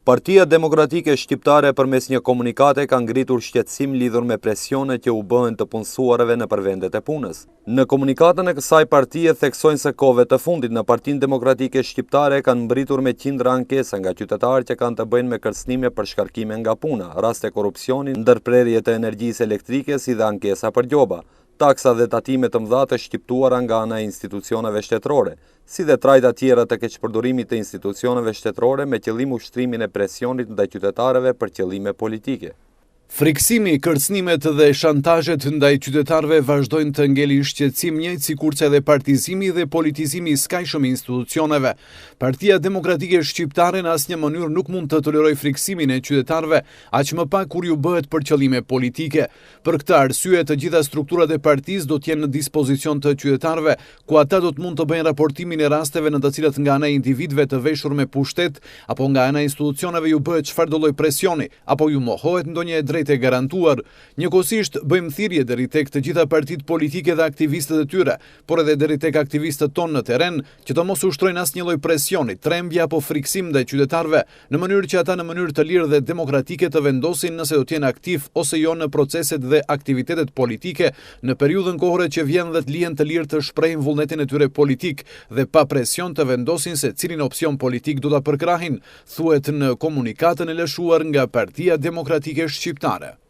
Partia Demokratike Shqiptare përmes një komunikate ka ngritur shqetësim lidhur me presionet që u bëhen të punësuarve në vendet e punës. Në komunikatën e kësaj partie theksojnë se kohëve të fundit në Partinë Demokratike Shqiptare kanë mbritur me qindra ankesa nga qytetarë që kanë të bëjnë me kërcënime për shkarkime nga puna, raste korrupsioni, ndërprerje të energjisë elektrike si dhe ankesa për gjoba, taksa dhe tatime të mëdha të shqiptuara nga ana e institucioneve shtetërore, si dhe trajta tjera të keqpërdorimit të institucioneve shtetërore me qëllim ushtrimin e presionit ndaj qytetarëve për qëllime politike. Friksimi, kërcënimet dhe shantazhet ndaj qytetarëve vazhdojnë të ngelin shqetësim njëjtë sikurse edhe partizimi dhe politizimi i skajshëm i institucioneve. Partia Demokratike Shqiptare në asnjë mënyrë nuk mund të tolerojë friksimin e qytetarëve, aq më pak kur ju bëhet për qëllime politike. Për këtë arsye, të gjitha strukturat e partisë do të jenë në dispozicion të qytetarëve, ku ata do të mund të bëjnë raportimin e rasteve në të cilat nga ana e individëve të veshur me pushtet apo nga ana e institucioneve ju bëhet çfarëdo lloj presioni apo ju mohohet ndonjë e garantuar. Njëkohësisht bëjmë thirrje deri tek të gjitha partitë politike dhe aktivistët e tyre, por edhe deri tek aktivistët tonë në terren, që të mos ushtrojnë asnjë lloj presioni, trembje apo friksim ndaj qytetarëve, në mënyrë që ata në mënyrë të lirë dhe demokratike të vendosin nëse do të jenë aktiv ose jo në proceset dhe aktivitetet politike në periudhën kohore që vjen dhe të lihen të lirë të shprehin vullnetin e tyre politik dhe pa presion të vendosin se cilin opsion politik do ta përkrahin, thuhet në komunikatën e lëshuar nga Partia Demokratike Shqiptare.